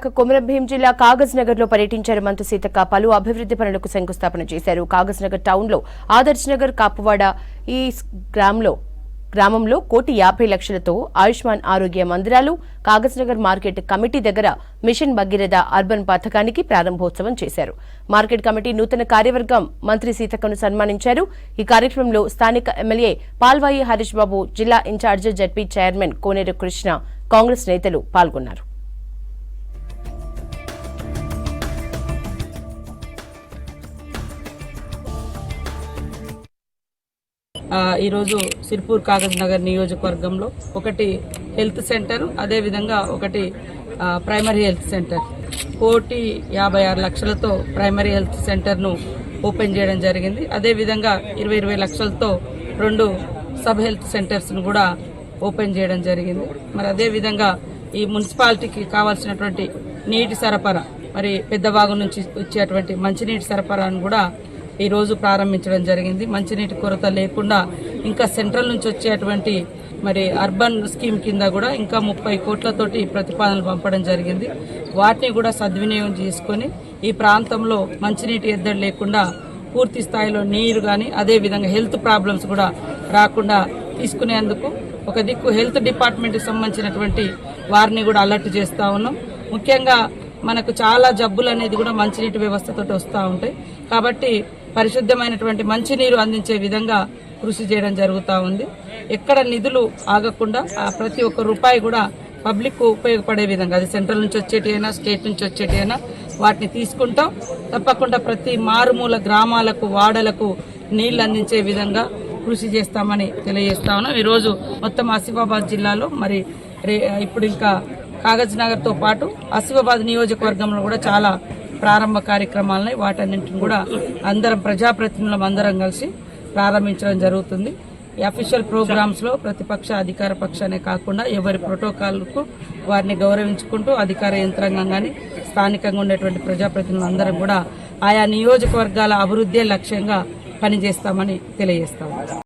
కొమరంభీం జిల్లా కాగజ్ నగర్ లో పర్యటించారు మంత్రి సీతక్క. పలు అభివృద్ధి పనులకు శంకుస్థాపన చేశారు. కాగజ్ నగర్ టౌన్ లో ఆదర్శ్ నగర్ కాపువాడ ఈ గ్రామంలో 1,50,00,000తో ఆయుష్మాన్ ఆరోగ్య మందిరాలు, కాగజ్ నగర్ మార్కెట్ కమిటీ దగ్గర మిషన్ భగీరథ అర్బన్ పథకానికి ప్రారంభోత్సవం చేశారు. మార్కెట్ కమిటీ నూతన కార్యవర్గం మంత్రి సీతక్కను సన్మానించారు. ఈ కార్యక్రమంలో స్థానిక ఎమ్మెల్యే పాల్వాయి హరీష్ బాబు, జిల్లా ఇన్ఛార్జ్ జడ్పీ చైర్మన్ కోనేరు కృష్ణ, కాంగ్రెస్ నేతలు పాల్గొన్నారు. ఈరోజు సిర్పూర్ కాగజ్ నగర్ నియోజకవర్గంలో ఒకటి హెల్త్ సెంటర్, అదేవిధంగా ఒకటి ప్రైమరీ హెల్త్ సెంటర్ 1,56,00,000తో ప్రైమరీ హెల్త్ సెంటర్ను ఓపెన్ చేయడం జరిగింది. అదేవిధంగా 20 లక్షలతో 2 సబ్ హెల్త్ సెంటర్స్ను కూడా ఓపెన్ చేయడం జరిగింది. మరి అదేవిధంగా ఈ మున్సిపాలిటీకి కావాల్సినటువంటి నీటి సరఫరా, మరి పెద్దవాగు నుంచి వచ్చేటువంటి మంచినీటి సరఫరాను కూడా ఈరోజు ప్రారంభించడం జరిగింది. మంచినీటి కొరత లేకుండా ఇంకా సెంట్రల్ నుంచి వచ్చేటువంటి మరి అర్బన్ స్కీమ్ కింద కూడా ఇంకా 30 కోట్లతోటి ప్రతిపాదనలు పంపడం జరిగింది. వాటిని కూడా సద్వినియోగం చేసుకొని ఈ ప్రాంతంలో మంచినీటి ఎద్దడి లేకుండా పూర్తి స్థాయిలో నీరు కానీ అదేవిధంగా హెల్త్ ప్రాబ్లమ్స్ కూడా రాకుండా తీసుకునేందుకు ఒక దిక్కు హెల్త్ డిపార్ట్మెంట్కి సంబంధించినటువంటి వారిని కూడా అలర్ట్ చేస్తూ ఉన్నాం. ముఖ్యంగా మనకు చాలా జబ్బులు అనేది కూడా మంచినీటి వ్యవస్థతో వస్తూ ఉంటాయి. కాబట్టి పరిశుద్ధమైనటువంటి మంచినీరు అందించే విధంగా కృషి చేయడం జరుగుతూ ఉంది. ఎక్కడ నిధులు ఆగకుండా ప్రతి ఒక్క రూపాయి కూడా పబ్లిక్ ఉపయోగపడే విధంగా, అది సెంట్రల్ నుంచి వచ్చేటి అయినా స్టేట్ నుంచి వచ్చేటి అయినా వాటిని తీసుకుంటాం. తప్పకుండా ప్రతి మారుమూల గ్రామాలకు, వాడలకు నీళ్లు అందించే విధంగా కృషి చేస్తామని తెలియజేస్తా ఉన్నాం. ఈరోజు మొత్తం ఆసిఫాబాద్ జిల్లాలో మరి ఇప్పుడు ఇంకా కాగజ్ నగర్తో పాటు ఆసిఫాబాద్ నియోజకవర్గంలో కూడా చాలా ప్రారంభ కార్యక్రమాలని, వాటన్నింటిని కూడా అందరం ప్రజాప్రతినిధులం అందరం కలిసి ప్రారంభించడం జరుగుతుంది. ఈ అఫీషియల్ ప్రోగ్రామ్స్లో ప్రతిపక్ష అధికార పక్షానే కాకుండా ఎవరి ప్రోటోకాల్కు వారిని గౌరవించుకుంటూ అధికార యంత్రాంగం కానీ స్థానికంగా ఉండేటువంటి ప్రజాప్రతినిధులు అందరం కూడా ఆయా నియోజకవర్గాల అభివృద్ధి లక్ష్యంగా పనిచేస్తామని తెలియజేస్తాము.